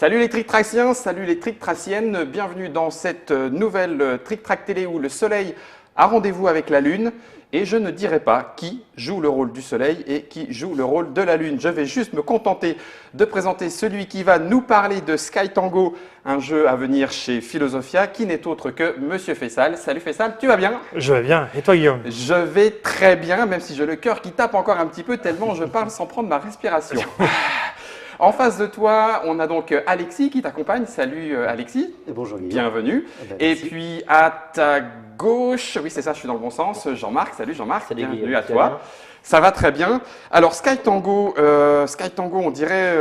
Salut les trick-traciens, salut les trick-traciennes, bienvenue dans cette nouvelle trick-track télé où le soleil a rendez-vous avec la lune. Et je ne dirai pas qui joue le rôle du soleil et qui joue le rôle de la lune. Je vais juste me contenter de présenter celui qui va nous parler de Sky Tango, un jeu à venir chez Philosophia, qui n'est autre que Monsieur Fessal. Salut Fessal, tu vas bien? Je vais bien. Et toi Guillaume? Je vais très bien, même si j'ai le cœur qui tape encore un petit peu tellement je parle sans prendre ma respiration. En face de toi, on a donc Alexis qui t'accompagne. Salut Alexis. Et bonjour Guillaume. Bienvenue. Et puis à ta gauche, oui c'est ça, je suis dans le bon sens, Jean-Marc. Salut Jean-Marc, bienvenue Guillaume. à toi. Ça va très bien. Alors Sky Tango, on dirait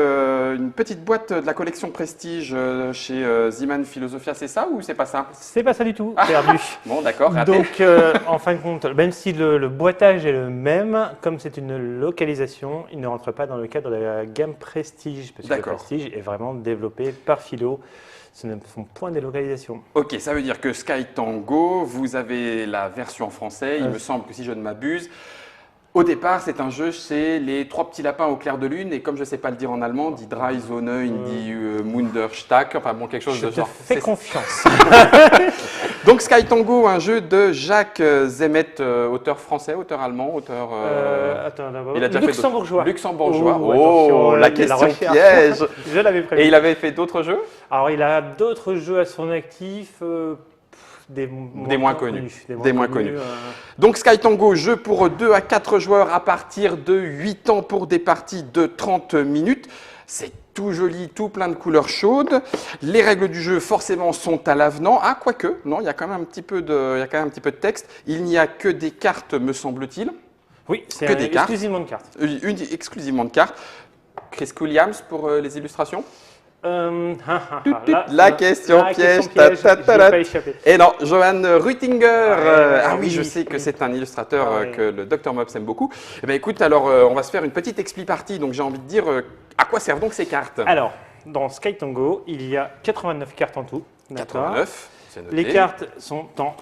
une petite boîte de la collection Prestige chez Zeeman Philosophia, c'est ça ou c'est pas ça? C'est pas ça du tout, perdu. Bon d'accord, raté. Donc en fin de compte, même si le boitage est le même, comme c'est une localisation, il ne rentre pas dans le cadre de la gamme Prestige, parce que le Prestige est vraiment développé par Philo. Ce ne sont point des localisations. Ok, ça veut dire que Sky Tango, vous avez la version française, il me semble que si je ne m'abuse. Au départ, c'est un jeu, c'est les trois petits lapins au clair de lune, et comme je ne sais pas le dire en allemand, die drei Sonne in die Munderstack, enfin bon, quelque chose de genre. Je te fais confiance. Donc Sky Tango, un jeu de Jacques Zemmet, auteur français, auteur allemand, auteur… Attends, d'abord. Il a déjà Luxembourgeois. Fait Luxembourgeois. Oh, la question piège. Je l'avais prévu. Et il avait fait d'autres jeux? Alors, il a d'autres jeux à son actif. Des moins connus. Donc Sky Tango, jeu pour 2 à 4 joueurs à partir de 8 ans pour des parties de 30 minutes. C'est tout joli, tout plein de couleurs chaudes. Les règles du jeu forcément sont à l'avenant. Ah quoique, non, il y a quand même un petit peu de texte. Il n'y a que des cartes me semble-t-il. Oui, c'est exclusivement de cartes. Exclusivement de cartes. Chris Williams pour les illustrations. La question piège. Et non, Johan Rutinger. Oui, je sais que c'est un illustrateur que le Dr Mops aime beaucoup. Eh bien, écoute, alors on va se faire une petite expli partie. Donc j'ai envie de dire, à quoi servent donc ces cartes? Alors, dans Sky Tango, il y a 89 cartes en tout. 89. C'est noté. Les cartes sont en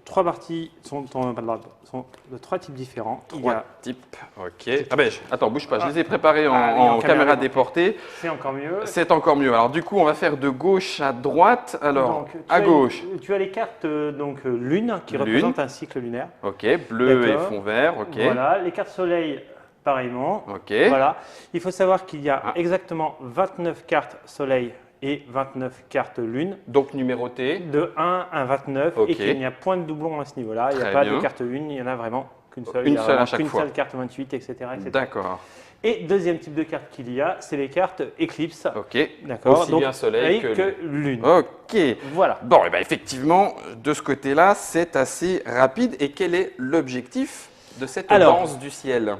3 parties, sont de 3 types différents. Trois types, ok. Ah ben, attends, bouge pas, je les ai préparés en caméra déportée. C'est encore mieux. C'est encore mieux. Alors du coup, on va faire de gauche à droite. Alors, donc, à gauche. Tu as les cartes lune qui représentent un cycle lunaire. Ok, bleu et fond vert, ok. Voilà, les cartes soleil, pareillement. Ok. Voilà. Il faut savoir qu'il y a exactement 29 cartes soleil et 29 cartes lune. Donc numérotées. De 1 à 29 et qu'il n'y a point de doublon à ce niveau-là. Il n'y a pas de carte lune, il n'y en a vraiment qu'une seule. Une seule à chaque fois. Qu'une seule carte 28, etc. D'accord. Et deuxième type de carte qu'il y a, c'est les cartes éclipse. Ok. D'accord. Aussi bien soleil que lune. Ok. Voilà. Bon, et ben effectivement, de ce côté-là, c'est assez rapide. Et quel est l'objectif de cette danse du ciel?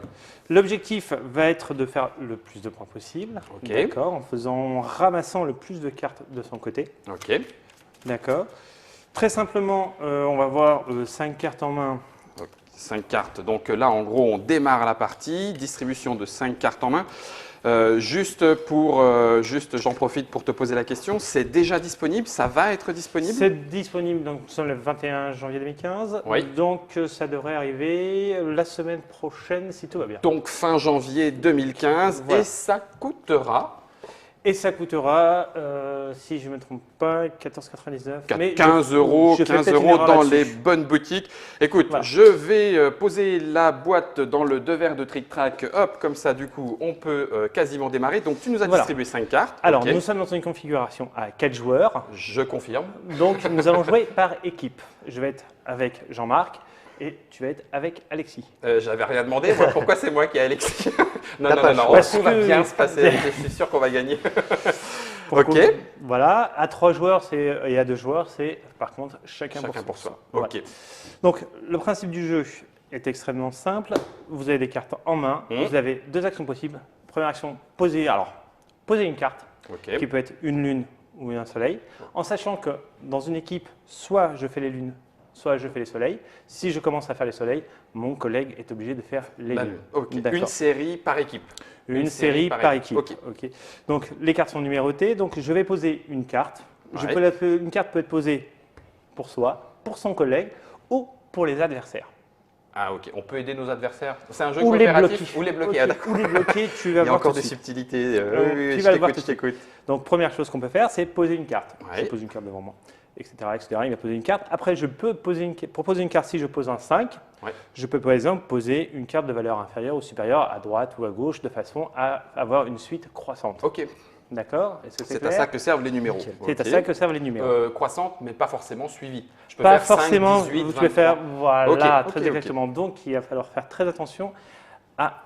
L'objectif va être de faire le plus de points possible, d'accord, en ramassant le plus de cartes de son côté. Ok. D'accord. Très simplement, on va voir 5 cartes en main. 5 cartes. Donc là, en gros, on démarre la partie. Distribution de 5 cartes en main. Juste, j'en profite pour te poser la question. C'est déjà disponible? Ça va être disponible? C'est disponible, donc nous sommes le 21 janvier 2015. Oui. Donc ça devrait arriver la semaine prochaine si tout va bien. Donc fin janvier 2015. Voilà. Et ça coûtera? Et ça coûtera, si je ne me trompe pas, 14,99 €. 15 euros dans les bonnes boutiques. Écoute, voilà. Je vais poser la boîte dans le 2 verres de Trick Track. Hop, comme ça, du coup, on peut quasiment démarrer. Donc, tu nous as distribué 5 cartes. Alors, nous sommes dans une configuration à 4 joueurs. Je confirme. Donc, nous allons jouer par équipe. Je vais être avec Jean-Marc. Et tu vas être avec Alexis. J'avais rien demandé, moi. Pourquoi c'est moi qui ai Alexis? Non, tout va bien se passer, je suis sûr qu'on va gagner. Ok. Voilà, à 3 joueurs et à 2 joueurs, c'est par contre chacun pour soi. Ok. Voilà. Donc, le principe du jeu est extrêmement simple. Vous avez des cartes en main, vous avez 2 actions possibles. Première action, poser une carte, qui peut être une lune ou un soleil, en sachant que dans une équipe, soit je fais les lunes, soit je fais les soleils. Si je commence à faire les soleils, mon collègue est obligé de faire les lunes. Une série par équipe. Une série par équipe. Okay. Donc les cartes sont numérotées. Donc je vais poser une carte. Une carte peut être posée pour soi, pour son collègue ou pour les adversaires. Ah ok, on peut aider nos adversaires. C'est un jeu Ou les coopératif bloquer. ou les bloquer. Ah, d'accord. Ou les bloquer, tu vas Il y a voir encore tout de des suite. subtilités. Tu vas le voir tout de je suite. t'écoute. Donc, première chose qu'on peut faire, c'est poser une carte. Ouais. Je pose une carte devant moi, etc., etc. Il va poser une carte. Après, je peux pour poser une carte, si je pose un 5, Ouais. je peux par exemple poser une carte de valeur inférieure ou supérieure à droite ou à gauche de façon à avoir une suite croissante. Ok, D'accord? Est-ce que c'est à clair? ça que servent les numéros. C'est à Ok. ça que servent les numéros. Croissante, mais pas forcément suivie. Je peux Pas faire 5, forcément, 18, vous 23. pouvez faire, voilà, Ok, très ok. exactement. Donc, il va falloir faire très attention à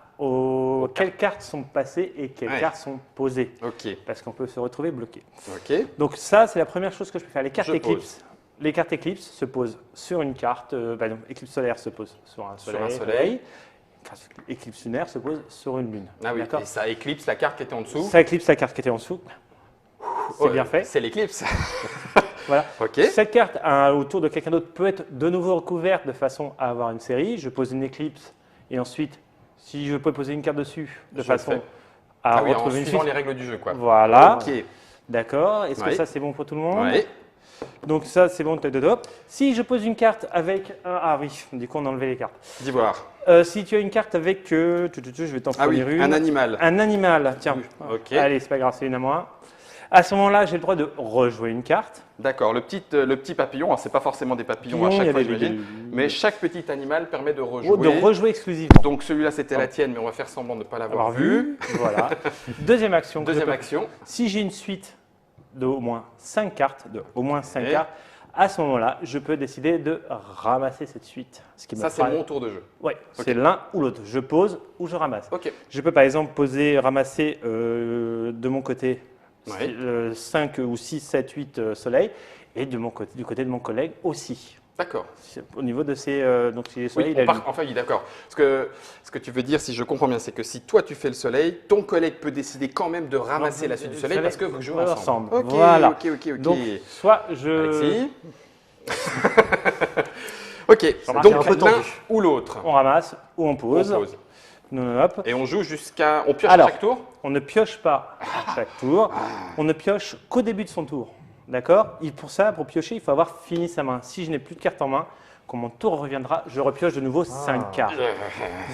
quelles cartes sont passées et quelles Ouais. cartes sont posées. Ok, Parce qu'on peut se retrouver bloqué. ok. Donc ça, c'est la première chose que je peux faire. Les cartes Je éclipses. Les cartes éclipses se posent sur une carte. Donc, éclipse solaire se pose sur un Sur soleil. un soleil. Carte éclipse lunaire se pose sur une lune. Ah oui, D'accord. et ça éclipse la carte qui était en dessous. Ça éclipse la carte qui était en dessous. C'est bien fait. C'est l'éclipse. Voilà. Ok. Cette carte autour de quelqu'un d'autre peut être de nouveau recouverte de façon à avoir une série. Je pose une éclipse et ensuite, si je peux poser une carte dessus de Je façon le fais. à Ah oui, en retrouver une suivant suite. les règles du jeu, quoi. Voilà. Ok. D'accord. Est-ce que Ouais. ça, c'est bon pour tout le monde? Ouais. Donc ça, c'est bon. Si je pose une carte avec ah oui, du coup, on a enlevé les cartes. D'Ivoire. Si tu as une carte avec, je vais t'en Ah oui, fournir une. un animal. Un animal. Tiens. Ok. Allez, c'est pas grave, c'est une à moi. À ce moment-là, j'ai le droit de rejouer une carte. D'accord, le petit papillon, alors c'est pas forcément des papillons à Il y chaque a fois, des- j'imagine, mais chaque petit animal permet de rejouer. De rejouer exclusivement. Donc celui-là c'était la tienne, mais on va faire semblant de ne pas l'avoir avoir vu. Voilà. Deuxième action. que je Deuxième peux- action. Si j'ai une suite d'au moins 5 cartes, Ok. cartes, à ce moment-là, je peux décider de ramasser cette suite. Ce qui me Ça c'est fera- mon tour de jeu. Ouais, Ok. c'est l'un ou l'autre. Je pose ou je ramasse. Ok. Je peux par exemple ramasser de mon côté Ouais. 5 ou 6, 7, 8 soleils et du côté de mon collègue aussi. D'accord. Au niveau de ces donc si les soleils, Oui, il a lu. enfin oui, d'accord. Ce que tu veux dire, si je comprends bien, c'est que si toi tu fais le soleil, ton collègue peut décider quand même de ramasser Non, la suite du le soleil soleil, parce que vous jouez ouais, ensemble. ensemble. Ok, Voilà. ok. Donc soit je Alexis. Ok, remarque, donc c'est un peu l'un tendu. ou l'autre. on ramasse ou on On pose. pose. Non, hop. Et on joue jusqu'à. On pioche Alors. à chaque tour. On ne pioche pas à chaque tour, on ne pioche qu'au début de son tour. D'accord? Pour ça, pour piocher, il faut avoir fini sa main. Si je n'ai plus de cartes en main, quand mon tour reviendra, je repioche de nouveau 5 cartes.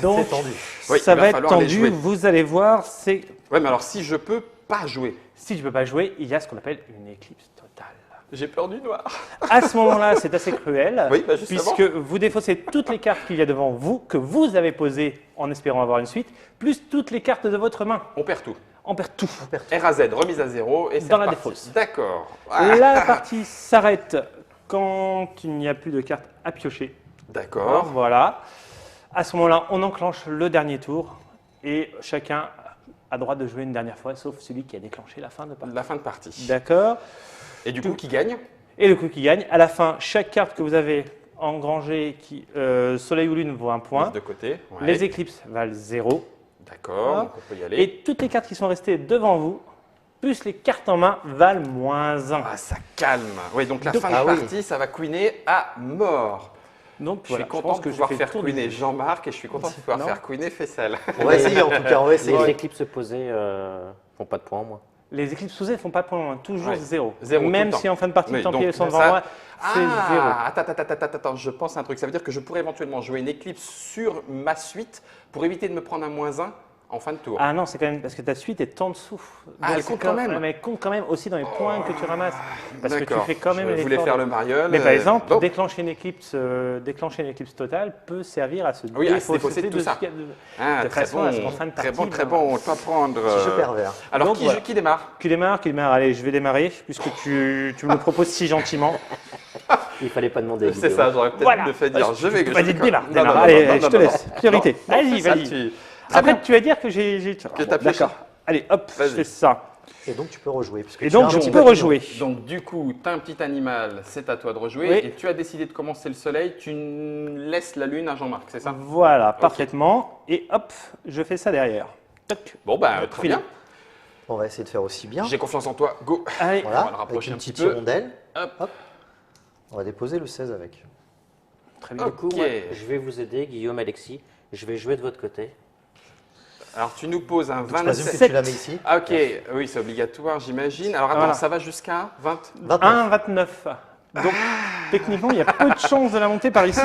Donc, C'est tendu. Oui, ça il va va être falloir les tendu. jouer. Vous allez voir, Ouais, mais alors si je peux pas jouer, si tu ne peux pas jouer, il y a ce qu'on appelle une éclipse totale. j'ai peur du noir. À ce moment-là, c'est assez cruel, Oui, bah justement. puisque vous défaussez toutes les cartes qu'il y a devant vous, que vous avez posées en espérant avoir une suite, plus toutes les cartes de votre main. On perd tout. On perd tout. R à Z, remise à zéro et c'est Dans la reparti. défausse. D'accord. La partie s'arrête quand il n'y a plus de cartes à piocher. D'accord. Voilà. À ce moment-là, on enclenche le dernier tour et chacun a droit de jouer une dernière fois, sauf celui qui a déclenché la fin de partie. La fin de partie. D'accord. Et du coup, qui gagne? Et le coup qui gagne, à la fin, chaque carte que vous avez engrangée, soleil ou lune, vaut un point. Mise de côté. Ouais. Les éclipses valent 0. D'accord, Voilà. donc on peut y aller. Et toutes les cartes qui sont restées devant vous, plus les cartes en main, valent -1. Ah, ça calme. Oui, donc la Donc- fin de Ah oui. partie, ça va queener à mort. Donc, Je voilà, suis content pense de que pouvoir j'ai fait faire le tour du queener jeu. Jean-Marc et je suis content de pouvoir Non. faire queener Fessel. On va essayer en tout cas, on va essayer. Les éclipses posées font pas de points, moi. Les éclipses posées ne font pas de point, toujours Ouais. 0. Zéro tout Même le temps. si en fin de partie, Oui, tant donc pis, elles sont devant ça- moi, c'est 0. Ah, attends, je pense à un truc. Ça veut dire que je pourrais éventuellement jouer une éclipse sur ma suite pour éviter de me prendre un -1 en fin de tour. Ah non, c'est quand même parce que ta suite est en dessous. Ah, Donc elle c'est compte quand même. Mais elle compte quand même aussi dans les points que tu ramasses. Parce que tu D'accord. fais quand même Je voulais l'effort faire de- le mariole. Mais par exemple, bon. déclencher une éclipse totale peut servir à se Oui, à se défausser de tout de ça. ce qu'il y a de- Ah, de très façon bon, à ce qu'en fin de très partie, bon, très ben, bon. On peut prendre. Petit jeu pervers. Alors, Donc, voilà. qui démarre? Qui démarre. Allez, je vais démarrer puisque tu me le proposes si gentiment. Il fallait pas demander. C'est Guillaume. ça, j'aurais peut-être Voilà. le fait dire. Je vais. Vas-y, démarre. Non, non, non, Allez, non, je non, te non, laisse. non. Priorité. Non, Vas-y, ça, vas-y. tu- Après, tu vas dire que j'ai. Que t'as pioché. D'accord. Allez, hop, je Vas-y. fais ça. Et donc tu peux rejouer. Puisque Et tu as donc, un je petit peux papillon. rejouer. Donc du coup, tu as un petit animal, c'est à toi de rejouer. Oui. Et tu as décidé de commencer le soleil, tu laisses la lune à Jean-Marc, c'est ça? Voilà, parfaitement. Et hop, je fais ça derrière. Toc. Bon, bah très Filet. bien. On va essayer de faire aussi bien. J'ai confiance en toi, go. Allez, On va Voilà, le avec rapprocher une un petit petite peu. hirondelle. Hop. On va déposer le 16 avec. très bien. Du coup, Ok. moi, je vais vous aider, Guillaume, Alexis. Je vais jouer de votre côté. Alors tu nous poses un Je présume 27. que tu la mets ici. Ah, ok, oui, c'est obligatoire, j'imagine. Alors attends, Voilà. ça va jusqu'à 20. 29. 1,29. Donc, techniquement, il y a peu de chances de la monter par ici.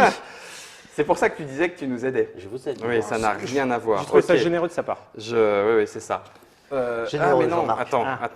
C'est pour ça que tu disais que tu nous aidais. Je vous aide. Oui, ça n'a rien à voir. Je trouve ça Ok. généreux de sa part. Oui, c'est ça. Généreux, mais non, Jean-Marc.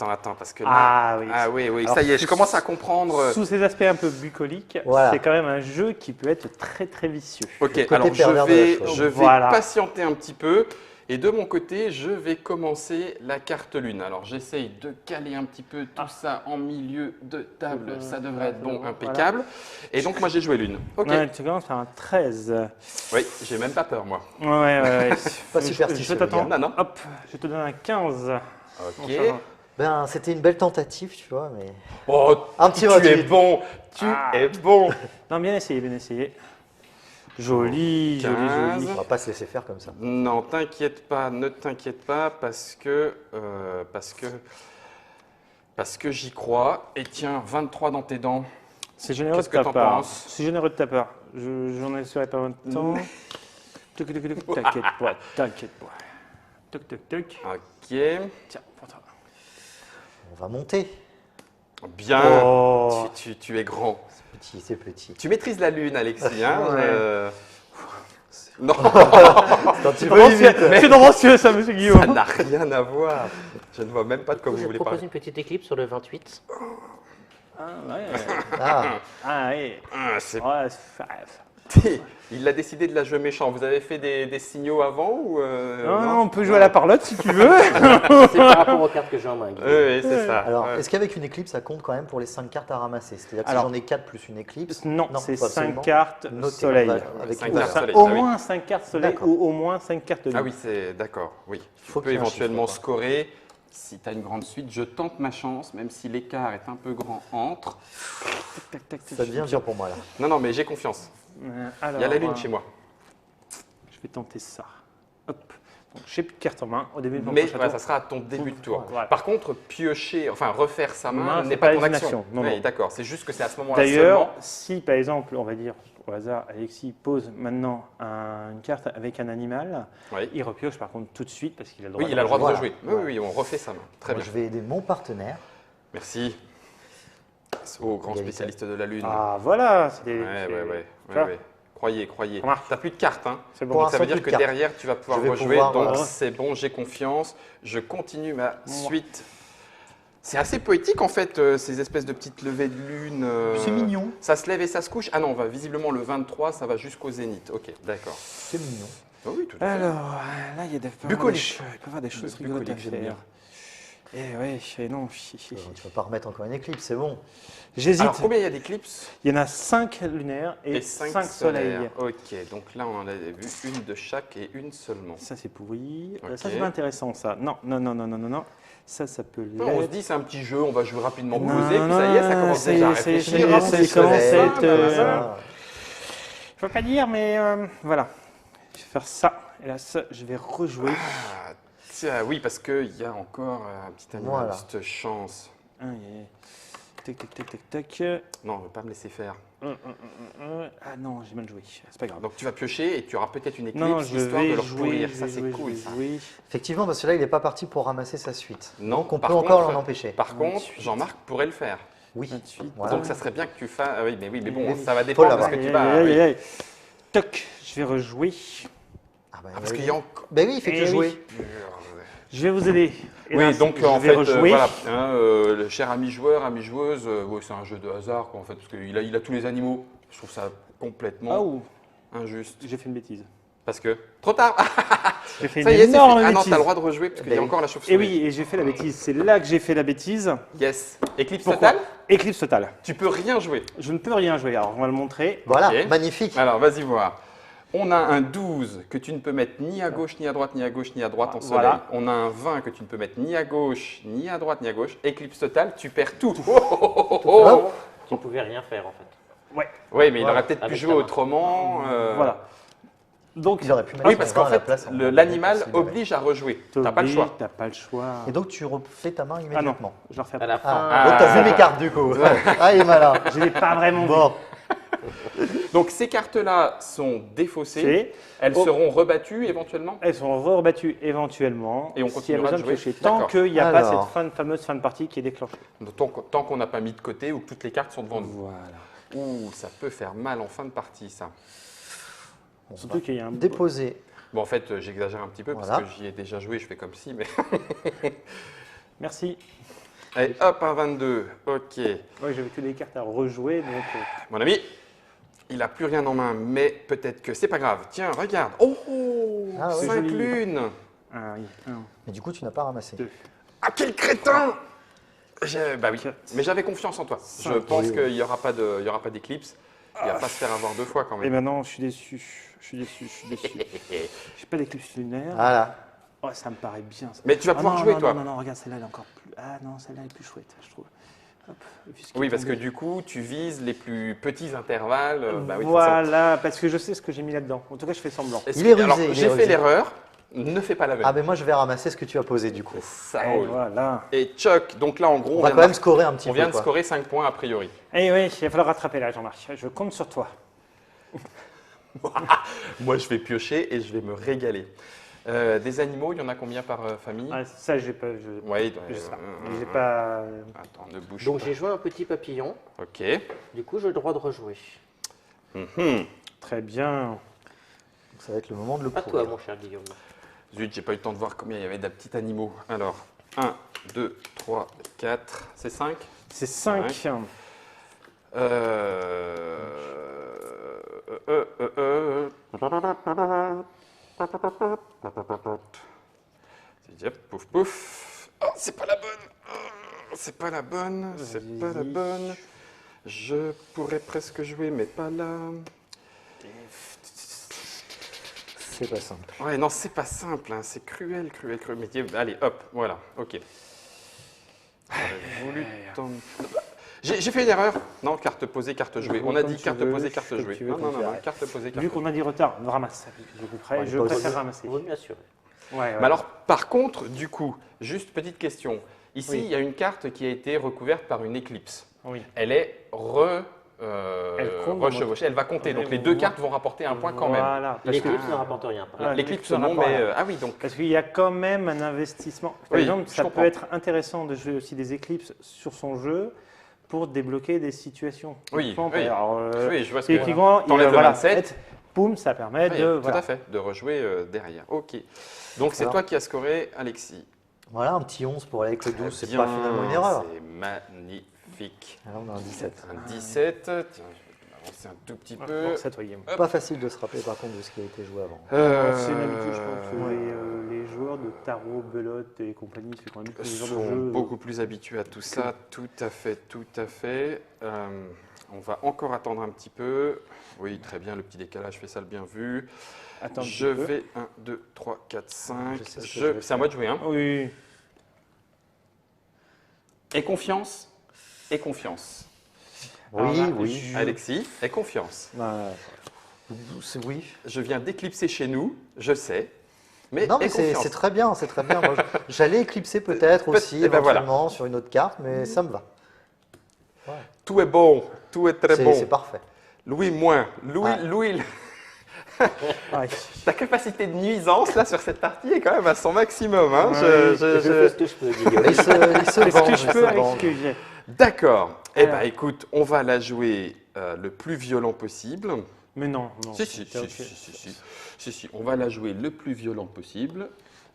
attends, parce que là... Ah oui. oui, Alors, ça y est, je sous- commence à comprendre. Sous ces aspects un peu bucoliques, Voilà. c'est quand même un jeu qui peut être très très vicieux. Ok, côté alors pervers de la chose. je vais Voilà. patienter un petit peu. Et de mon côté, je vais commencer la carte lune. Alors j'essaye de caler un petit peu tout ça en milieu de table. Ça devrait être bon, voilà. impeccable. Et donc moi j'ai joué lune. Ok. Ouais, tu commences par un 13. Oui, j'ai même pas peur moi. Ouais. Pas Je superstitieux, t'attends. le gars. Non. Hop, je te donne un 15. Ok. Enfin, Ben, c'était une belle tentative, tu vois, mais... Oh, Un petit tu raté. es bon. Tu es bon. Non, bien essayé, bien essayé. Joli, 15. joli. On va pas se laisser faire comme ça. Non, t'inquiète pas, ne t'inquiète pas parce que j'y crois. Et tiens, 23 dans tes dents. C'est généreux Qu'est-ce de que ta t'en part. penses C'est généreux de ta part. J'en assurerai pas maintenant. T'inquiète pas, t'inquiète pas. Toc, toc, toc. Ok. Tiens, pour toi. On va monter. Bien. Oh. Tu es grand. C'est petit. Tu maîtrises la lune, Alexis. Hein Ouais. Non, C'est un petit peu limite. C'est tendancieux ça, monsieur ça Guillaume. n'a rien à voir. Je ne vois même pas de quoi vous Je voulez propose parler. une petite éclipse sur le 28. Ah, ouais. Ah, Ah, ouais. Ah, c'est- Ouais, c'est- Il a décidé de la jouer méchant. Vous avez fait des signaux avant ou Non, on peut jouer à la parlotte si tu veux. C'est par rapport aux cartes que j'ai en main. Guillaume. Oui, c'est ça. alors, Ouais. est-ce qu'avec une éclipse, ça compte quand même pour les 5 cartes à ramasser? C'est-à-dire que Alors, si j'en ai 4 plus une éclipse, Non, Non, c'est pas 5 absolument. cartes notez, soleil. avec Cinq une cartes valeur. soleil. Au Ah oui. moins 5 cartes soleil D'accord. ou au moins 5 cartes lune. Ah oui, c'est d'accord. Oui. Faut Tu peux qu'il y ait un éventuellement chiffre, scorer. Si tu as une grande suite, je tente ma chance, même si l'écart est un peu grand entre. Tac, tac, tac, Ça devient dur pour moi là. Non, mais j'ai confiance. Alors, Il y a la lune chez moi. Je vais tenter ça. Hop. Donc, j'ai plus de cartes en main au début de mon Mais prochain voilà, tour. ça sera à ton début de tour. Voilà. Par contre, piocher, enfin refaire sa main Non, n'est c'est pas pas ton une action. action. Non, Oui, non. d'accord. C'est juste que c'est à ce moment-là D'ailleurs, seulement. si par exemple, on va dire au hasard, Alexis pose maintenant une carte avec un animal, Oui. il repioche par contre tout de suite parce qu'il a le droit Oui, il a le droit de Voilà. rejouer. Oui, oui, on refait sa main. Très Moi, bien. je vais aider mon partenaire. Merci. Au grand Égalité. spécialiste de la lune. Ah voilà, c'est des- Ouais, c'est- ouais. tu vois, Croyez. Ça marche. T'as plus de cartes, hein. c'est Pour bon. un- Donc ça veut sans dire plus que de cartes. derrière, tu vas pouvoir Je vais rejouer. pouvoir, Donc voilà. c'est bon, j'ai confiance. Je continue ma suite. C'est assez poétique en fait, ces espèces de petites levées de lune. C'est mignon. Ça se lève et ça se couche. Ah non, visiblement le 23, ça va jusqu'au zénith. Ok, d'accord. C'est mignon. Oh oui, tout à fait. Alors, là, il y a des, Bucolique. il peut y avoir des choses Bucolique, rigolotes à j'aime bien. faire. Et ouais, et non. Tu vas pas remettre encore une éclipse, c'est bon. J'hésite. Alors combien il y a d'éclipses Il y en a 5 lunaires et 5 soleils. Ok, donc là on en a vu une de chaque et une seulement. Ça, c'est pourri. Ok. Ça, c'est pas intéressant, ça. Non. Ça peut On se l'être. dit c'est un petit jeu, on va jouer rapidement Non, posé, puis ça y est, ça commence ça y déjà à est, ça y est, réfléchir. ça y est, hein, ça y c'est est, commence à ça, être, voilà. Je peux pas dire, mais voilà. Je vais faire ça. Et là, ça, je vais rejouer. Ah, tiens, oui, parce qu'il y a encore un petit animal, Voilà. cette chance. Ah, tac, tac, tac, tac, tac. Non, on ne veut pas me laisser faire. Ah non, j'ai mal joué. C'est pas grave. Donc tu vas piocher et tu auras peut-être une éclipse, Non, je histoire de vais leur jouer. pourrir. Je Ça vais c'est jouer, cool je vais ça. jouer. Effectivement, parce que là, il n'est pas parti pour ramasser sa suite. Non, Donc on par peut contre- encore l'en empêcher. Par contre, 28. Jean-Marc pourrait le faire. Oui. 28. Voilà. Donc ça serait bien que tu fasses. Ah oui, mais bon, Oui, ça va faut dépendre de ce l'avoir. que tu Aïe, vas. aïe, oui. aïe, aïe. Toc, je vais rejouer. Ah, bah, Ah, parce oui. qu'il y a encore. Ben oui, il fait que Eh jouer. Je vais vous aider. Et Oui, là, donc je en vais fait, rejouer. voilà, hein, le cher ami joueur, ami joueuse, ouais, c'est un jeu de hasard, quoi, en fait, parce qu'il a tous les animaux. Je trouve ça complètement Oh, injuste. j'ai fait une bêtise. Parce que trop tard. J'ai fait Ça une y est, c'est fait. énorme Ah non, bêtise. t'as le droit de rejouer parce qu'il y a Ben encore la Et chauve-souris. oui, et j'ai fait la bêtise. C'est là que j'ai fait la bêtise. Yes. Éclipse Pourquoi totale. Éclipse totale. Tu peux rien jouer. Je ne peux rien jouer. Alors, on va le montrer. Voilà, Ok. magnifique. Alors, vas-y voir. On a un 12 que tu ne peux mettre ni à gauche, ni à droite, ni à gauche, ni à droite en soleil. Voilà. On a un 20 que tu ne peux mettre ni à gauche, ni à droite, ni à gauche. Éclipse totale, tu perds tout. Oh, oh, oh, oh, oh. Hop. Tu ne pouvais rien faire en fait. Ouais. Oui, mais il Voilà. aurait peut-être pu Avec jouer ta main. autrement. Voilà. Donc, Il aurait pu mettre Oui, son parce 20 qu'en à la fait, place en- l'animal s'il avait. oblige à rejouer. Tu n'as pas le t'obliges, choix. T'as pas le choix. Et donc tu refais ta main Ah non, immédiatement. je le refais À pas. la fin, Ah, donc t'as vu mes cartes du coup. Ah, il est malin. Je l'ai pas vraiment Bon, Donc, ces cartes-là sont défaussées. fait. Elles Oh. seront rebattues éventuellement. Elles sont rebattues éventuellement. Et on s'il y a continuera besoin de de jouer. piocher. Tant D'accord. qu'il n'y a pas Alors. cette fameuse fin de partie qui est déclenchée. Tant qu'on n'a pas mis de côté ou que toutes les cartes sont devant nous. Voilà. Ouh, ça peut faire mal en fin de partie, ça. On Surtout va qu'il y a un déposer. Bon, en fait, j'exagère un petit peu Voilà. parce que j'y ai déjà joué, je fais comme si, mais... Merci. Allez, hop, un 22. Ok. Oui, j'avais que des cartes à rejouer, donc Mon ami, il n'a plus rien en main, mais peut-être que c'est pas grave. Tiens, regarde. Oh, Ah ouais. 5 joli. lunes. oui, un, Mais du coup, tu n'as pas ramassé. 2. Ah, quel crétin! Bah oui, mais j'avais confiance en toi. Je Cinq. pense Oui, qu'il n'y aura pas d'éclipse. Il va pas se faire avoir 2 fois quand Et même. maintenant, je suis déçu. Je suis déçu. J'ai pas d'éclipse lunaire. Voilà. Oh, ça me paraît bien. Ça. Mais tu vas pouvoir non, jouer, non, toi. Non, non, regarde, celle-là, elle est encore plus. Ah non, celle-là est plus chouette, je trouve. Hop, le fisc est Oui, parce que tombé. du coup, tu vises les plus petits intervalles. Bah oui, forcément. Voilà, parce que je sais ce que j'ai mis là-dedans. En tout cas, je fais semblant. Il est rusé, Alors, il est j'ai fait rusé. l'erreur. Ne fais pas la veille. Ah, ben moi, je vais ramasser ce que tu as posé du coup. Ça Et roule. voilà. Et Chuck, donc là, en gros, On va quand même scorer un petit on peu. vient de quoi. scorer 5 points a priori. Eh oui, il va falloir rattraper là, Jean-Marc. Je compte sur toi. Moi, je vais piocher et je vais me régaler. Des animaux, il y en a combien par famille? Ah, ça, j'ai pas. Ouais, Je sais pas. J'ai pas. Attends, ne bouge Donc pas. j'ai joué un petit papillon. Ok. Du coup, j'ai le droit de rejouer. Mhm. Très bien. Donc, ça va être le moment de le À pourrir. toi, mon cher Guillaume. Zut, j'ai pas eu le temps de voir combien il y avait de petits animaux. Alors, 1, 2, 3, 4, c'est 5. C'est 5. C'est hop, pouf pouf. Oh, c'est pas la bonne. Oh, c'est pas la bonne. C'est pas la bonne. Je pourrais presque jouer, mais pas là. C'est pas simple. Ouais, non, c'est pas simple. Hein. C'est cruel, cruel, cruel. Mais allez, hop, voilà. Ok. J'aurais voulu tendre- J'ai fait une erreur. Non, carte posée, carte jouée. On a Comme dit tu carte veux, posée, carte comme jouée. tu veux, Non, comme non, tu non, veux. non, carte posée, carte Vu jouée. qu'on a dit retard, on ramasse. Ouais, Je pas préfère aussi. ramasser. Vaut mieux assurer. Ouais, Mais alors, par contre, du coup, juste petite question. Ici, Oui. il y a une carte qui a été recouverte par une éclipse. Oui. Elle est compte dans rechevauchée. Elle va compter. Ouais, Donc, les on deux voit. cartes vont rapporter un point quand même. Voilà. Parce que, L'éclipse ne rapporte rien. Voilà. L'éclipse, l'éclipse non, rapporte mais... rien. ah oui, donc... parce qu'il y a quand même un investissement. Par Oui, exemple, je ça comprends. peut être intéressant de jouer aussi des éclipses sur son jeu pour débloquer des situations. Oui, Exemple, oui. alors, Oui, je vois ce que... typiquement, T'enlèves le 27. Boum, ça permet Oui, de. tout Voilà. à fait, de rejouer derrière. Ok. Donc, c'est Alors. toi qui as scoré, Alexis. Voilà, un petit 11 pour aller avec le 12, c'est Bien, pas finalement une erreur. C'est magnifique. Ah, on a un 17. Un 17. Tiens, je vais avancer un tout petit peu. Bon, c'est à toi, Guillaume. Pas facile de se rappeler par contre de ce qui a été joué avant. C'est une habitude, je pense, que les joueurs de tarot, belote et compagnie, c'est quand même les genres de sont jeux. beaucoup plus habitués à tout ça. Tout à fait, tout à fait. On va encore attendre un petit peu. Oui, très bien, le petit décalage fait ça le bien vu. Attends un Je petit peu. vais 1, 2, 3, 4, 5. Je sais ce que je vais C'est à moi de jouer. Hein. Oui. Et confiance. Et confiance. Oui, Alors là, oui. Alexis, et confiance. Oui. Je viens d'éclipser chez nous, je sais. Mais Non, mais aie confiance. c'est très bien, c'est très bien. Moi, j'allais éclipser peut-être aussi, eh ben voilà. éventuellement, sur une autre carte, mais ça me va. Tout est bon, tout est très bon. C'est parfait. Louis moins. Ah. Louis, Ouais. ta capacité de nuisance là sur cette partie est quand même à son maximum. Hein. Ouais, Je fais ce que je peux, Guillaume. Il se Est-ce venge, que il je se peux avec venge. ce que j'ai? D'accord. Eh Alors. bien, écoute, on va la jouer le plus violent possible. Mais non, non. Si, si, t'es si, ok. si, si, si. Si, si, on va la jouer le plus violent possible.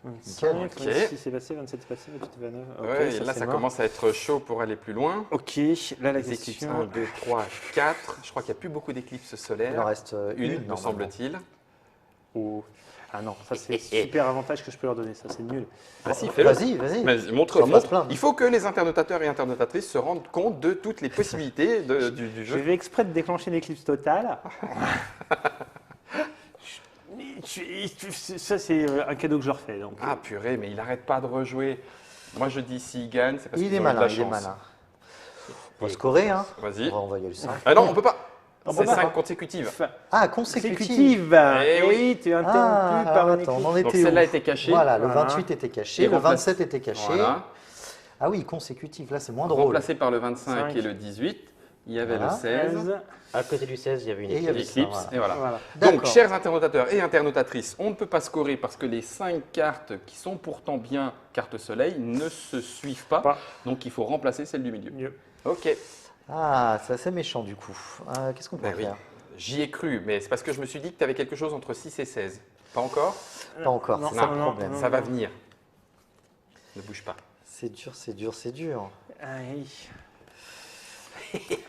25, Ok. 26 c'est passé, 27 c'est passé, 28 29. Ok, Ouais, et là, c'est ça mort. commence à être chaud pour aller plus loin. Ok, là la Les éclipses 1, question. 2, 3, 4. Je crois qu'il n'y a plus beaucoup d'éclipses Il en solaires. reste Une, une, me normalement. semble-t-il. Oh. Ah non, ça c'est super avantage que je peux leur donner, ça c'est nul. Bah si, fais-le. Vas-y, vas-y. Vas-y, montre, Ça va montre. se plaindre. Il faut que les internotateurs et internotatrices se rendent compte de toutes les possibilités du Je jeu. vais exprès de déclencher l'éclipse totale. Ça c'est un cadeau que je leur fais. Donc. Ah purée, mais il n'arrête pas de rejouer. Moi je dis s'il gagne, c'est parce Il qu'ils est ont eu de malin, la il est chance. malin. On va scorer, hein. Vas-y. On va y aller 5. Ah non, on peut pas. On C'est peut pas. 5 consécutives. Ah, consécutive. Consécutive. Eh oui. oui, tu es interrompu Ah, par alors une attends, on éclipse. en Donc était celle-là où était cachée. Voilà, le Voilà. 28 était caché, Et le remplace- 27 était caché. Voilà. Ah oui, consécutif, là c'est moins drôle. Remplacé par le 25 5. et le 18, il y avait Voilà. le 16. 16. À côté du 16, il y avait une Et il y avait éclipse. ça, L'éclipse, voilà. et voilà. Voilà. Donc, D'accord. chers internotateurs et internotatrices, on ne peut pas scorer parce que les 5 cartes qui sont pourtant bien cartes soleil ne se suivent pas. Pas. Donc, il faut remplacer celle du milieu. Mieux. Ok. Ah, c'est assez méchant du coup. Qu'est-ce qu'on peut Ben oui. faire j'y ai cru, mais c'est parce que je me suis dit que tu avais quelque chose entre 6 et 16. Pas encore? Pas encore, Non, c'est ça non, le problème. Ça va venir. Ne bouge pas. C'est dur, c'est dur, c'est dur. Aïe.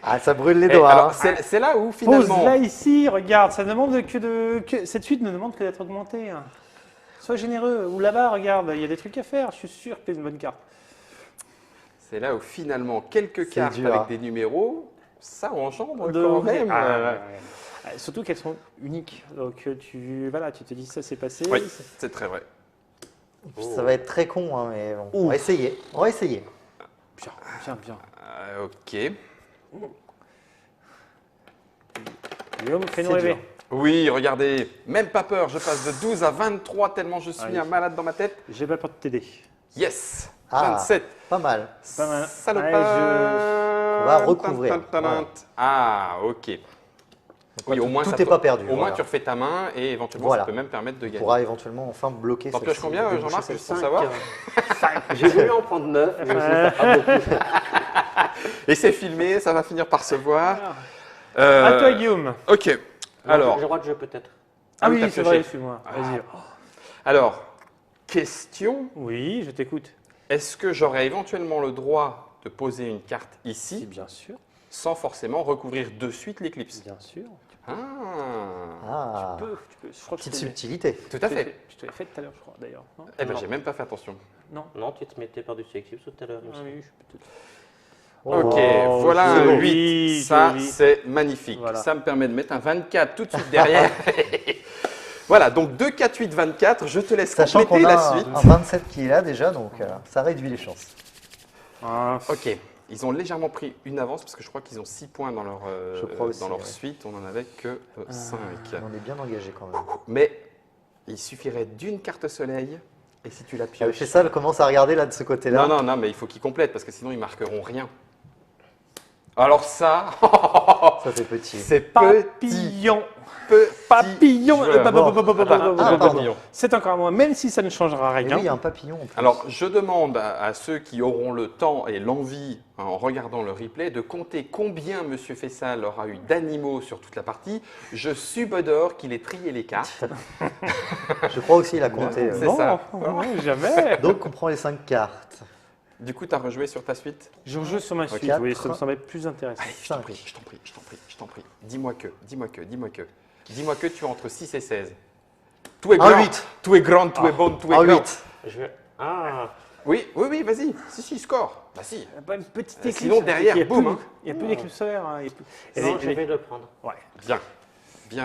Ah, ça brûle les Eh, doigts. alors, hein. c'est là où finalement. Pose là ici, regarde, ça demande cette suite ne demande que d'être augmentée. Sois généreux. Ou là-bas, regarde, il y a des trucs à faire. Je suis sûr que tu une bonne carte. C'est là où finalement quelques C'est cartes dur, avec hein. des numéros, ça engendre De- quand même. Surtout qu'elles sont uniques. Donc tu te dis ça s'est passé. Oui, c'est très vrai. Ça va être très con, hein, mais bon. Ouh. On va essayer. On va essayer. Bien. Ok. Guillaume, fais-nous C'est rêver. dur. Oui, regardez, même pas peur, je passe de 12 à 23 tellement je suis Allez. un malade dans ma tête. J'ai pas peur de t'aider. Yes, Ah. 27. Pas mal. Pas mal. Salopard. Ouais, On va recouvrir. Tan. Ah, ok. Oui, au moins, Tout ça n'est peut- pas perdu. Au moins, voilà. tu refais ta main et éventuellement, Voilà. ça peut même permettre de On gagner. pourra éventuellement enfin bloquer T'en celle-ci, pioches combien, déboucher Jean-Marc, celle-ci. juste pour savoir? J'ai voulu en prendre 9, mais ça fera beaucoup. Et c'est filmé, ça va finir par se voir. À toi, Guillaume. Ok. Alors, J'ai le droit de jeu peut-être. Ah oui, oui, t'as c'est pioché. vrai, suis-moi. Vas-y. alors, question. Oui, je t'écoute. Est-ce que j'aurais éventuellement le droit de poser une carte Si, ici bien sûr. sans forcément recouvrir de suite l'éclipse? Bien sûr. Ah, Ah, Tu peux. Je crois que petite je te l'ai- subtilité. tout à fait. Je te l'ai fait tout à l'heure, je crois, d'ailleurs. Non Eh ben, Non. j'ai même pas fait attention. Non. Non, tu te mettais par-dessus Eclipse tout à l'heure. il me Ah semble. oui, je peux te- Ok, Oh, voilà un joli, 8. Ça, joli. c'est magnifique. Voilà. Ça me permet de mettre un 24 tout de suite derrière. Voilà, donc 2, 4, 8, 24. Je te laisse Sachant compléter qu'on a la un, suite. un 27 qui est là déjà, donc ça réduit les chances. Ah, Ok, ils ont légèrement pris une avance parce que je crois qu'ils ont 6 points dans leur, Je crois aussi, dans leur ouais. suite. On en avait que 5. On est bien engagé quand même. Mais il suffirait d'une carte soleil. Et si tu la pioches. Chez ça, commence à regarder là de ce côté-là. Non, mais il faut qu'ils complètent parce que sinon ils marqueront rien. Alors ça, Ça fait petit. c'est petit. papillon. Papillon. pardon. C'est encore à moi, même si ça ne changera Mais rien. oui, il y a un papillon. en plus. Alors, je demande à ceux qui auront le temps et l'envie, en regardant le replay, de compter combien M. Fessal aura eu d'animaux sur toute la partie. Je subodore qu'il ait trié les cartes. Je crois aussi il a compté. C'est non, ça. non, jamais. Donc on prend les 5 cartes. Du coup, tu as rejoué sur ta suite? Je rejoue sur ma suite, Quatre. oui, ça me semblait plus intéressant. Allez, je t'en Cinq. prie, je t'en prie, je t'en prie, je t'en prie. Dis-moi que. Dis-moi que tu es entre 6 et 16. Tout est Un grand, 8. tout est grand, tout est bon, tout est Un grand. 8. Je vais... Ah, Oui, vas-y. Si, score. Bah si. Pas une petite Euh, éclipse. sinon, derrière, il y a boum, plus- hein. Il n'y a plus d'éclipse solaire. Hein, il y a plus- Elle non, est- je vais le prendre. Ouais, Bien.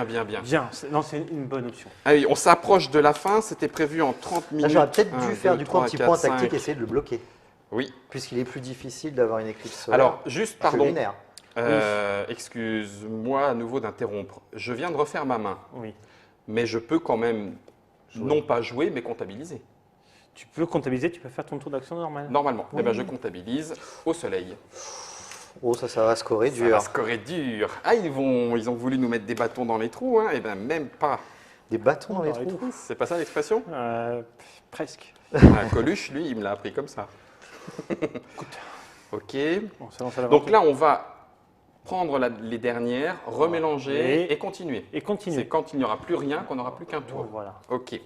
bien. Non, c'est une bonne option. Allez, on s'approche de la fin. C'était prévu en 30 minutes. Là j'aurais peut-être 1, dû faire 2, du coup 3, un petit 4, point 5. tactique, essayer de le bloquer. Oui. Puisqu'il est plus difficile d'avoir une éclipse solaire. Alors, juste, que pardon. lunaire. Excuse-moi à nouveau d'interrompre. Je viens de refaire ma main, Oui. mais je peux quand même non pas jouer, mais comptabiliser. Tu peux comptabiliser, tu peux faire ton tour d'action normal. Normalement. Oui. Eh ben, je comptabilise au soleil. Oh, ça va scorer Ça dur. va scorer dur. Ah, ils ont voulu nous mettre des bâtons dans les trous, hein. Eh ben, même pas. Des bâtons dans les Dans les trous. C'est pas ça l'expression? Presque. Ah, Coluche, lui, il me l'a appris comme ça. Ok. Bon, ça lance à l'aventure. Donc là, on va prendre les dernières, remélanger Et- et continuer. Et C'est continue. quand il n'y aura plus rien qu'on n'aura plus qu'un tour. Voilà. Ok.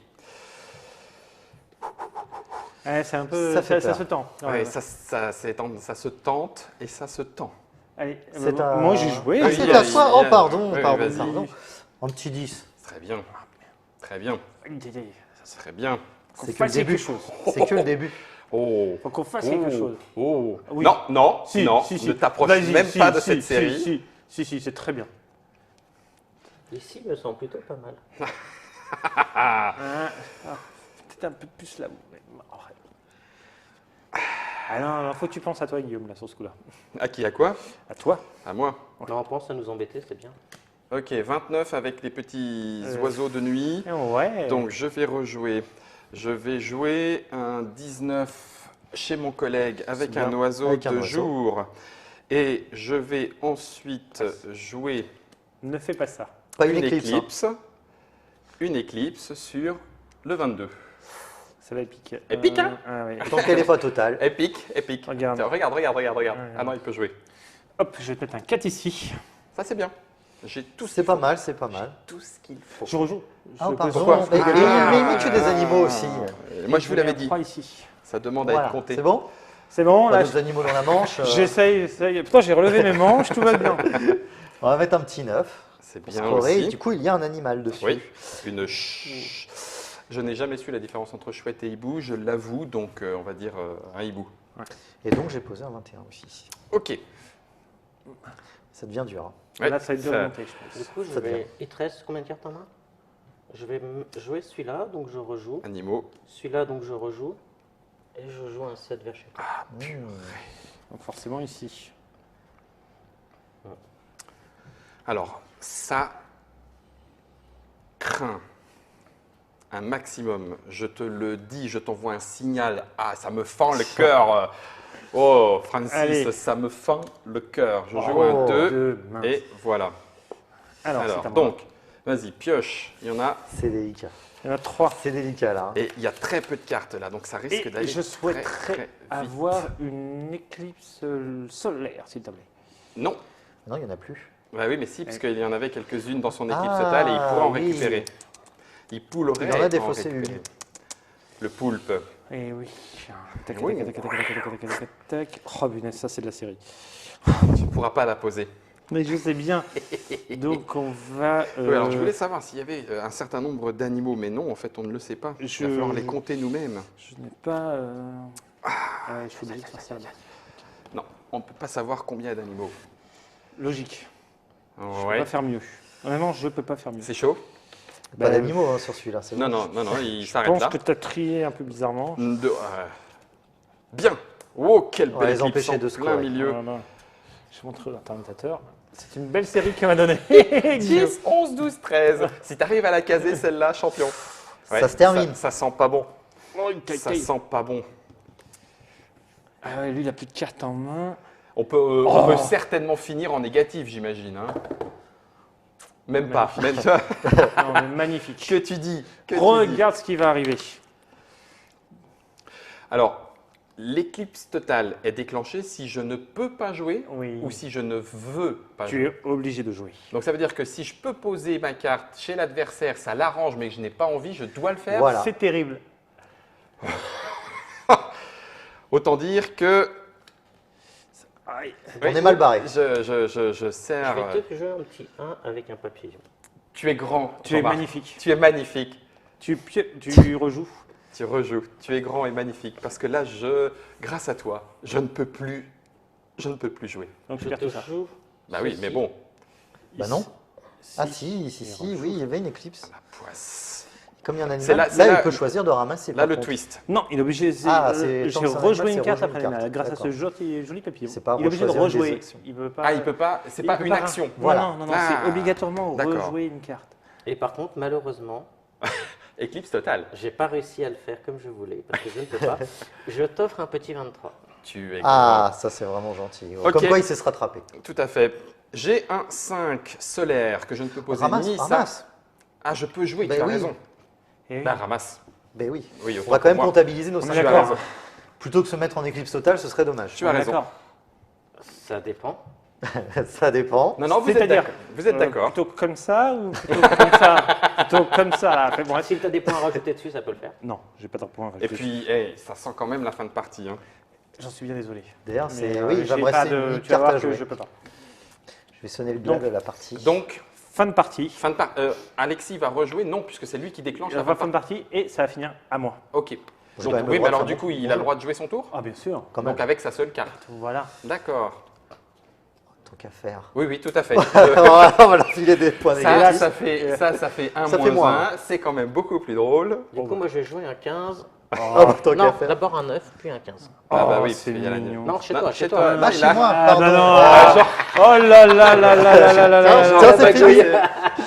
C'est un peu. Ça fait Ça peur. se tend. Ouais, Ouais. ça se tente et ça se tend. Allez, C'est un- moi j'ai joué. Ah, Oui, c'est oui, à oui, toi. oui, Oh, oui. pardon, Oui, pardon, vas-y. pardon. Un petit 10. Très bien. Très bien. Très bien. C'est que le fasse quelque début. chose. C'est que le début. Oh. Faut qu'on fasse quelque chose. Oh. Oui. Non, non, Si, non. si, si. Ne t'approche Vas-y, même si, pas de si, cette si, série. Si, c'est très bien. Ici, me semble plutôt pas mal. Peut-être un peu plus là. Ah non, faut que tu penses à toi, Guillaume, là, sur ce coup-là. À qui, à quoi? À toi. À moi. Non, on pense à nous embêter, c'est bien. Ok, 29 avec les petits oiseaux de nuit. Ouais. Donc je vais rejouer. Je vais jouer un 19 chez mon collègue avec C'est un bien. oiseau Avec un de oiseau. jour. Et je vais ensuite jouer Ne fais pas ça. Pas une éclipse. hein. Une éclipse sur le 22. Ça va épique. Épique, hein ouais. Tant qu'elle n'est pas totale. Épique. Regarde. Tiens, regarde. Ouais. Ah non, il peut jouer. Hop, je vais te mettre un 4 ici. Ça, c'est bien. J'ai tout ce C'est qu'il pas faut. mal, c'est pas mal. Tout ce qu'il faut. Je rejoue. Ah, Je pardon. pose- Pourquoi Mais il tue des animaux aussi. Moi, je vous l'avais mets un dit. 3 ici. Ça demande à Voilà. être compté. C'est bon C'est bon, Pas là, d'autres animaux dans la manche. j'essaye. Putain, j'ai relevé mes manches, tout va bien. On va mettre un petit 9. C'est Pour bien scorer. aussi. Et du coup, il y a un animal dessus. Oui, je n'ai jamais su la différence entre chouette et hibou, je l'avoue, donc on va dire un hibou. Et donc, j'ai posé un 21 aussi. Ok. Ça devient dur. Hein. Ouais, Là, ça va être dur de monter, je Du pense. coup, je Ça devient. vais. Il te reste combien de cartes en main? Je vais jouer celui-là, donc je rejoue. Animaux. Celui-là, donc je rejoue. Et je joue un 7 vers chez toi. Donc forcément ici. Alors, ça craint un maximum. Je te le dis, je t'envoie un signal. Ah, ça me fend le cœur. Oh, Francis, Allez. ça me fend le cœur. Je joue Oh, un 2 Deux, mince. et voilà. Alors, c'est à moi. Donc, vas-y, pioche. Il y en a C'est délicat. Il y en a 3. C'est délicat là. Hein. et il y a très peu de cartes là, donc ça risque Et d'aller je souhaiterais très, très vite. avoir une éclipse solaire, s'il te plaît. Non. Non, il n'y en a plus. Bah oui, mais si, parce qu'il y en avait quelques-unes dans son équipe Ah, totale et il pourrait en oui. récupérer. Il pourrait Il en a en défaussé récupérer. une. Le poulpe. Eh oui. Tac, Oui. tac, tac, tac, tac, tac, tac, tac, tac. Oh, punaise, ça, c'est de la série. Tu ne pourras pas la poser. Mais je sais bien. Donc, on va. Oui, alors je voulais savoir s'il y avait un certain nombre d'animaux, mais non, en fait, on ne le sait pas. Il va falloir les compter nous-mêmes. Je n'ai pas. Ouais, je suis obligé de faire ça. là. Non, on ne peut pas savoir combien d'animaux. Logique. Je ne peux Ouais. pas faire mieux. Vraiment, je ne peux pas faire mieux. C'est chaud? Pas d'animaux hein, sur celui-là. c'est Non, bon. non, il Je s'arrête pense là. que tu as trié un peu bizarrement. Bien. Oh, quelle On va belle les éclipse empêcher en de plein scorer. milieu. Voilà. Je montre l'intermédiateur. C'est une belle série qu'elle m'a donnée. 10, 11, 12, 13. Si tu arrives à la caser, celle-là, champion. Ça se termine. Ça sent pas bon. Oh, Ça sent pas bon. Ah ouais, lui, il a plus de cartes en main. On peut certainement finir en négatif, j'imagine. Hein. Même pas. Même pas. Non, mais magnifique. Que tu dis que tu dis. Regarde ce qui va arriver. Alors, l'éclipse totale est déclenchée si je ne peux pas jouer Oui. ou si je ne veux pas Tu jouer. es obligé de jouer. Donc ça veut dire que si je peux poser ma carte chez l'adversaire, ça l'arrange, mais que je n'ai pas envie, je dois le faire. Voilà. C'est terrible. Autant dire que Aïe. On est mal barré. Je sers. Je vais te jouer un petit 1 avec un papillon. Tu es grand. Tu es Jean-Marc. magnifique. Tu es magnifique. Tu rejoues. Tu rejoues. Tu es grand et magnifique. Parce que là, grâce à toi, je ne peux plus jouer. Donc, tu Je perds te tout ça. joue. Bah oui, ceci. mais bon. Bah non. Si. Ah si, oui, il y avait une éclipse. La poisse. Comme il y a un C'est animal, là- il peut choisir de ramasser. Là, par le contre. twist. Non, il est obligé. Ah, c'est- tant J'ai que c'est un rejoué animal, une c'est carte rejouer après une carte. grâce à ce D'accord. joli papillon. C'est pas Il est obligé de rechoisir une rejouer. des actions. Il peut pas. Ah, il peut pas. C'est il pas peut une action. Voilà. Non, non, Ah, c'est obligatoirement d'accord. rejouer une carte. Et par contre, malheureusement, Éclipse totale. j'ai pas réussi à le faire comme je voulais parce que je ne peux pas. Je t'offre un petit 23. Tu es Ah, ça c'est vraiment gentil. Ok. Comme quoi il sait se rattraper. grand. Tout à fait. J'ai un 5 solaire que je ne peux poser Ramasse, ni ça. ramasse. Ah, je peux jouer. Ben tu as oui. raison. Et oui. Bah, ramasse. Ben oui. Oui, On va quand même moi. comptabiliser nos On est 5 Tu as d'accord. raison. Plutôt que se mettre en éclipse totale, ce serait dommage. Tu as raison. D'accord. Ça dépend. Ça dépend. Non, non, vous êtes C'est-à-dire, d'accord. Vous êtes d'accord. Plutôt comme ça ou plutôt comme ça Plutôt comme ça. Là. Après, bon, Si tu as des points à rajouter dessus, ça peut le faire. non, j'ai pas de point. Et puis, hey, ça sent quand même la fin de partie. Hein. J'en suis bien désolé. D'ailleurs, Mais, c'est oui, il va j'ai me pas rester de- une tu vas carte voir à que jouer. je peux pas. Je vais sonner le glas Donc- de la partie. Donc, Fin de partie. fin de Alexis va rejouer. Non, puisque c'est lui qui déclenche La la fin de fin de partie. partie et ça va finir à moi. Ok. J'ai Donc, quand même le oui, droit mais de alors faire du coup, mon il a le droit de jouer son tour. Ah bien sûr. Quand même, Donc avec sa seule carte. Voilà. D'accord. tant qu'à faire. Oui, oui, tout à fait. On va leur filer des points Ça, négatifs. ça fait un Ça fait moins moins. 1. C'est quand même beaucoup plus drôle. Du coup, moi, je vais jouer un 15. Oh, tant qu'à Non, faire. d'abord un 9, puis un 15. Ah bah Oh, oui, c'est il y a la mignon. Non, chez Non, toi, chez chez toi. toi. Non, Ah, il chez a- moi, Ah, pardon. bah non. Ah, Oh là là là là là là là là Tiens, là. c'est fini.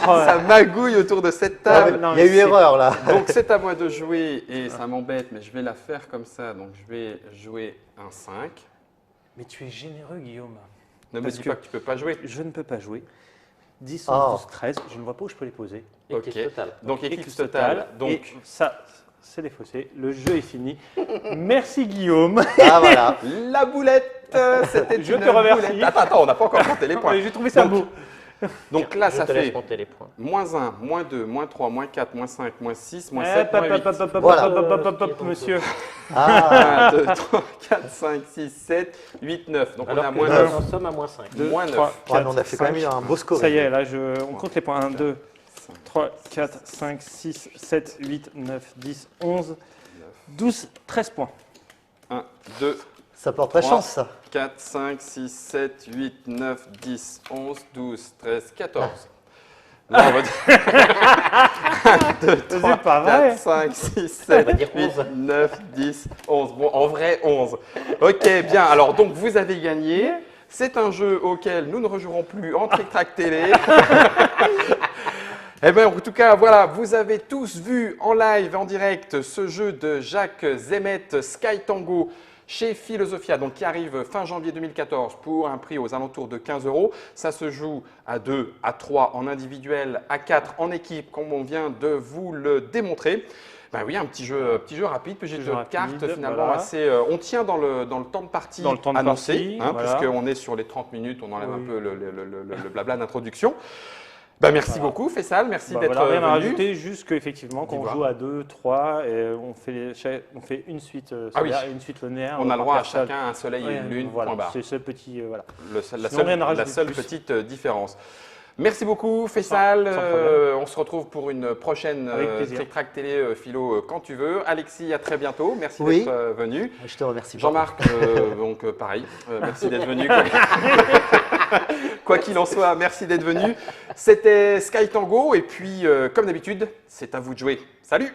Ça magouille autour de cette Ah, table. mais non, Il y a mais eu c'est- erreur là. Donc c'est à moi de jouer et ça m'embête, mais je vais la faire comme ça. Donc je vais jouer un 5. Mais tu es généreux, Guillaume. Ne me Parce dis que- pas que tu peux pas jouer. Je ne peux pas jouer. 10, Oh. 11, 12, 13. Je ne vois pas où je peux les poser. Éclipse Ok. totale. Donc éclipse totale. Et Donc ça, c'est défaussé. Le jeu est fini. Merci, Guillaume. Ah voilà. la boulette, c'était Je une te remercie. boulette. Attends, on n'a pas encore compté les points. J'ai trouvé ça Donc, beau. Donc là, ça Je te laisse fait compter les points. moins 1, moins 2, moins 3, moins 4, moins 5, moins 6, moins Eh, 7, moins 8. monsieur. Ah, 1, 2, 3, 4, 5, 6, 7, 8, 9. Donc on Alors a que moins nous 9. en sommes à moins 5. Moins 9. ouais, mais on a fait quand même un beau score. Ça y est, là, on compte les points. 1, 2, 3, 4, 5, 6, 7, 8, 9, 10, 11, 12, 13 points. 1, 2, Ça porterait 3, chance, ça. 4, 5, 6, 7, 8, 9, 10, 11, 12, 13, 14. Là, on va dire 1, 2, 3, pas vrai. 4, 5, 6, On va 7, dire 8, 11. 9, 10, 11. Bon, en vrai, 11. Ok, bien. Alors, donc, vous avez gagné. C'est un jeu auquel nous ne rejouerons plus en Trick Track Télé. Eh bien, en tout cas, voilà, vous avez tous vu en live, en direct, ce jeu de Jacques Zemet, Sky Tango, chez Philosophia, donc qui arrive fin janvier 2014 pour un prix aux alentours de 15 €. Ça se joue à 2, à 3 en individuel, à 4 en équipe, comme on vient de vous le démontrer. Ben oui, un petit jeu rapide, puis j'ai Petit de jeu rapide, cartes finalement voilà. assez. On tient dans le temps de partie Dans le temps de annoncé, partie, voilà. puisqu'on est sur les 30 minutes, on enlève Oui. un peu le blabla d'introduction. Ben, merci Voilà. beaucoup, Faisal, merci Bah, d'être voilà, rien à venu. rajouter, juste qu'effectivement, quand on Dis-moi. joue à 2, 3, et on fait une suite Ah oui. solaire et une suite lunaire. On a le par droit à personne. chacun un soleil et Ouais, une lune, voilà, point barre. c'est ce petit. Voilà. La Sinon, seule, rien à rajouter la seule de plus. petite différence. Merci beaucoup, Faisal. Sans problème. On se retrouve pour une prochaine Avec plaisir. Trick Track Télé Philo quand tu veux. Alexis, à très bientôt. Merci Oui. d'être venu. Je te remercie. Jean-Marc, donc pareil. Merci d'être venu. Quoi qu'il en soit, merci d'être venu. C'était Sky Tango. Et puis, comme d'habitude, c'est à vous de jouer. Salut!